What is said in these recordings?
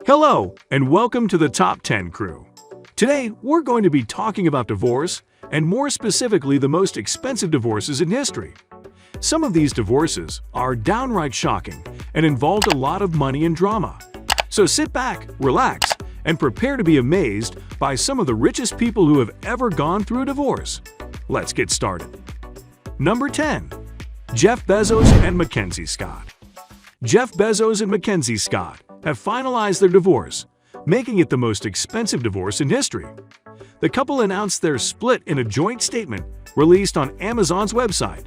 Hello, and welcome to the Top 10 Crew. Today, we're going to be talking about divorce, and more specifically the most expensive divorces in history. Some of these divorces are downright shocking and involved a lot of money and drama. So sit back, relax, and prepare to be amazed by some of the richest people who have ever gone through a divorce. Let's get started. Number 10. Jeff Bezos and Mackenzie Scott. Jeff Bezos and Mackenzie Scott have finalized their divorce, making it the most expensive divorce in history. The couple announced their split in a joint statement released on Amazon's website.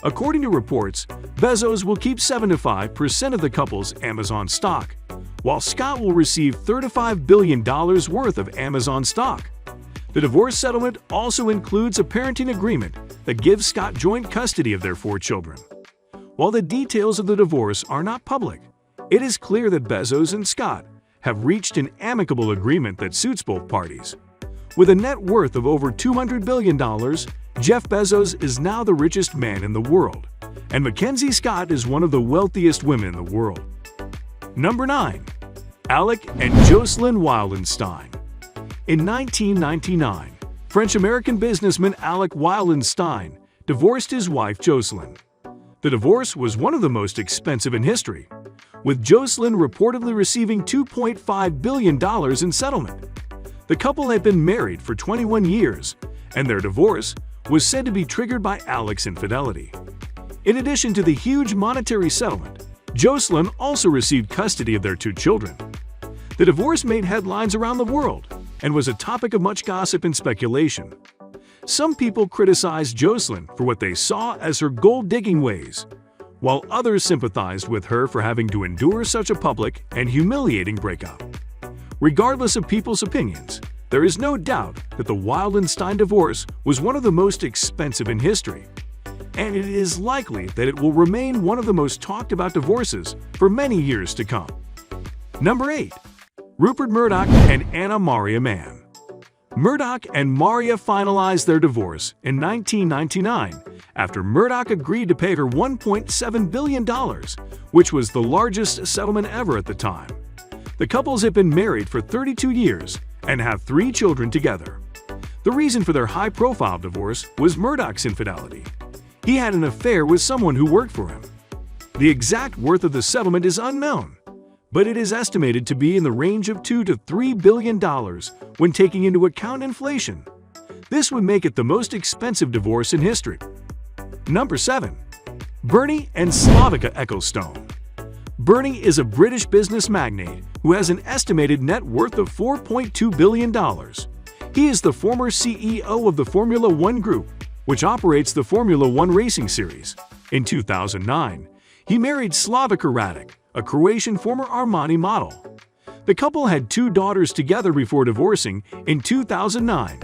According to reports, Bezos will keep 75% of the couple's Amazon stock, while Scott will receive $35 billion worth of Amazon stock. The divorce settlement also includes a parenting agreement that gives Scott joint custody of their 4 children. While the details of the divorce are not public, it is clear that Bezos and Scott have reached an amicable agreement that suits both parties. With a net worth of over $200 billion, Jeff Bezos is now the richest man in the world, and Mackenzie Scott is one of the wealthiest women in the world. Number 9. Alec and Jocelyn Wildenstein. In 1999, French-American businessman Alec Wildenstein divorced his wife Jocelyn. The divorce was one of the most expensive in history, with Jocelyn reportedly receiving $2.5 billion in settlement. The couple had been married for 21 years, and their divorce was said to be triggered by Alec's infidelity. In addition to the huge monetary settlement, Jocelyn also received custody of their 2 children. The divorce made headlines around the world and was a topic of much gossip and speculation. Some people criticized Jocelyn for what they saw as her gold-digging ways, while others sympathized with her for having to endure such a public and humiliating breakup. Regardless of people's opinions, there is no doubt that the Wildenstein divorce was one of the most expensive in history, and it is likely that it will remain one of the most talked about divorces for many years to come. Number 8. Rupert Murdoch and Anna Maria Mann. Murdoch and Maria finalized their divorce in 1999 after Murdoch agreed to pay her $1.7 billion, which was the largest settlement ever at the time. The couples have been married for 32 years and have 3 children together. The reason for their high-profile divorce was Murdoch's infidelity. He had an affair with someone who worked for him. The exact worth of the settlement is unknown, but it is estimated to be in the range of $2 to $3 billion when taking into account inflation. This would make it the most expensive divorce in history. Number 7. Bernie and Slavica Ecclestone. Bernie is a British business magnate who has an estimated net worth of $4.2 billion. He is the former CEO of the Formula One Group, which operates the Formula One racing series. In 2009, he married Slavica Radic, a Croatian former Armani model. The couple had 2 daughters together before divorcing in 2009.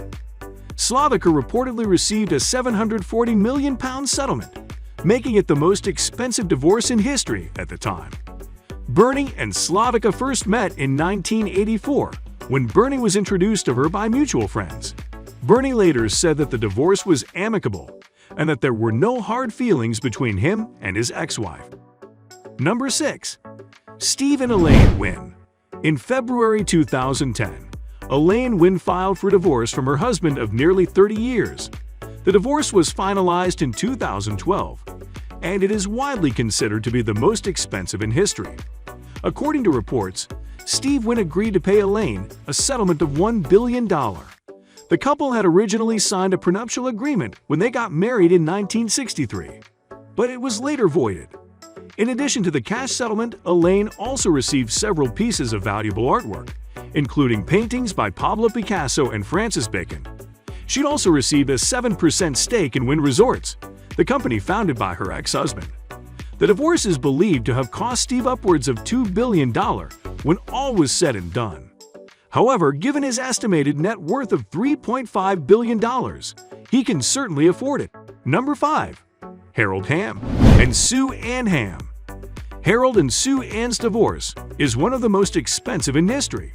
Slavica reportedly received a £740 million settlement, making it the most expensive divorce in history at the time. Bernie and Slavica first met in 1984 when Bernie was introduced to her by mutual friends. Bernie later said that the divorce was amicable and that there were no hard feelings between him and his ex-wife. Number 6. Steve and Elaine Wynn. In February 2010, Elaine Wynn filed for divorce from her husband of nearly 30 years. The divorce was finalized in 2012, and it is widely considered to be the most expensive in history. According to reports, Steve Wynn agreed to pay Elaine a settlement of $1 billion. The couple had originally signed a prenuptial agreement when they got married in 1963, but it was later voided. In addition to the cash settlement, Elaine also received several pieces of valuable artwork, including paintings by Pablo Picasso and Francis Bacon. She'd also received a 7% stake in Wynn Resorts, the company founded by her ex-husband. The divorce is believed to have cost Steve upwards of $2 billion when all was said and done. However, given his estimated net worth of $3.5 billion, he can certainly afford it. Number 5. Harold Hamm and Sue Ann Hamm. Harold and Sue Ann's divorce is one of the most expensive in history.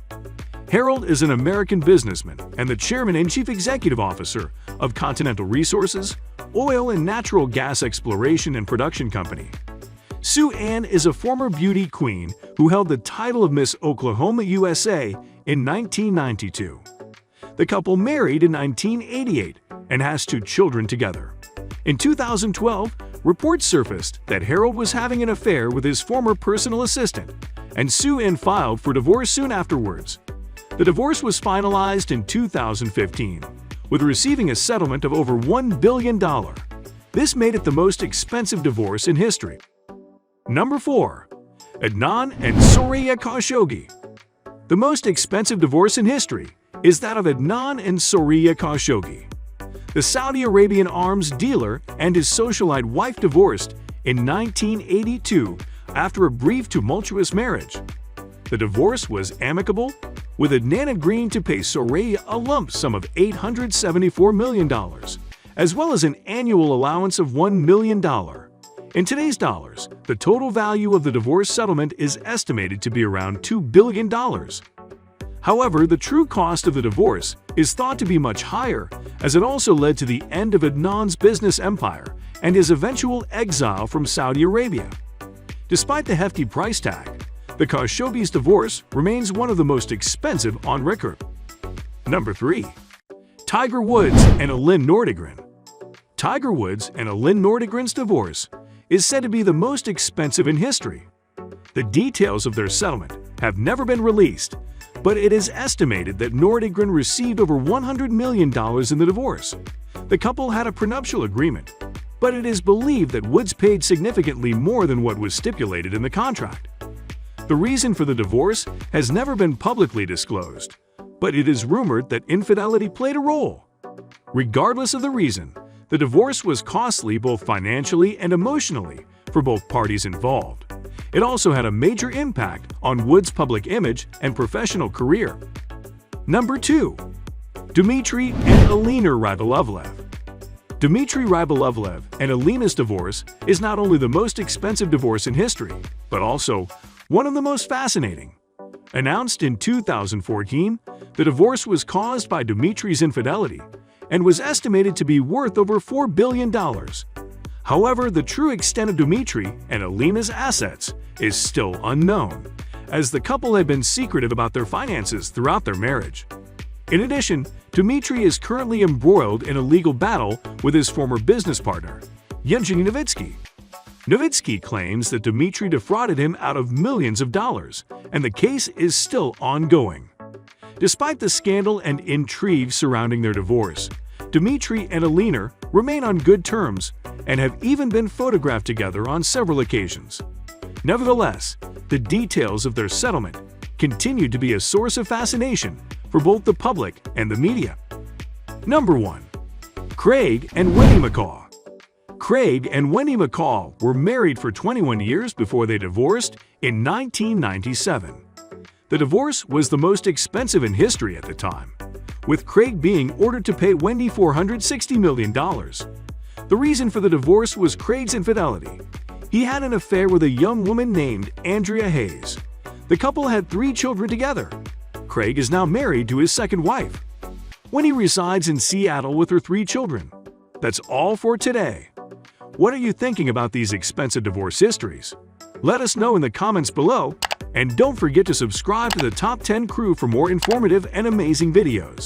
Harold is an American businessman and the chairman and chief executive officer of Continental Resources, oil and natural gas exploration and production company. Sue Ann is a former beauty queen who held the title of Miss Oklahoma, USA in 1992. The couple married in 1988 and has 2 children together. In 2012, reports surfaced that Harold was having an affair with his former personal assistant, and Sue Ann filed for divorce soon afterwards. The divorce was finalized in 2015, with receiving a settlement of over $1 billion. This made it the most expensive divorce in history. Number 4. Adnan and Soraya Khashoggi. The most expensive divorce in history is that of Adnan and Soraya Khashoggi. The Saudi Arabian arms dealer and his socialite wife divorced in 1982 after a brief tumultuous marriage. The divorce was amicable, with Adnan agreeing to pay Soraya a lump sum of $874 million, as well as an annual allowance of $1 million. In today's dollars, the total value of the divorce settlement is estimated to be around $2 billion. However, the true cost of the divorce is thought to be much higher, as it also led to the end of Adnan's business empire and his eventual exile from Saudi Arabia. Despite the hefty price tag, the Khashoggi's divorce remains one of the most expensive on record. Number 3. Tiger Woods and Elin Nordegren. Tiger Woods and Elin Nordegren's divorce is said to be the most expensive in history. The details of their settlement have never been released, but it is estimated that Nordegren received over $100 million in the divorce. The couple had a prenuptial agreement, but it is believed that Woods paid significantly more than what was stipulated in the contract. The reason for the divorce has never been publicly disclosed, but it is rumored that infidelity played a role. Regardless of the reason, the divorce was costly both financially and emotionally for both parties involved. It also had a major impact on Woods' public image and professional career. Number 2. Dmitry and Alina Rybolovlev. Dmitry Rybolovlev and Alina's divorce is not only the most expensive divorce in history, but also one of the most fascinating. Announced in 2014, the divorce was caused by Dmitry's infidelity and was estimated to be worth over $4 billion. However, the true extent of Dmitry and Alina's assets is still unknown, as the couple had been secretive about their finances throughout their marriage. In addition, Dmitry is currently embroiled in a legal battle with his former business partner, Yevgeny Novitsky. Novitsky claims that Dmitry defrauded him out of millions of dollars, and the case is still ongoing. Despite the scandal and intrigue surrounding their divorce, Dmitry and Alina remain on good terms and have even been photographed together on several occasions. Nevertheless, the details of their settlement continue to be a source of fascination for both the public and the media. Number 1. Craig and Wendy McCaw. Craig and Wendy McCaw were married for 21 years before they divorced in 1997. The divorce was the most expensive in history at the time, with Craig being ordered to pay Wendy $460 million. The reason for the divorce was Craig's infidelity. He had an affair with a young woman named Andrea Hayes. The couple had 3 children together. Craig is now married to his second wife. Wendy resides in Seattle with her 3 children. That's all for today. What are you thinking about these expensive divorce histories? Let us know in the comments below, and don't forget to subscribe to the Top 10 Crew for more informative and amazing videos.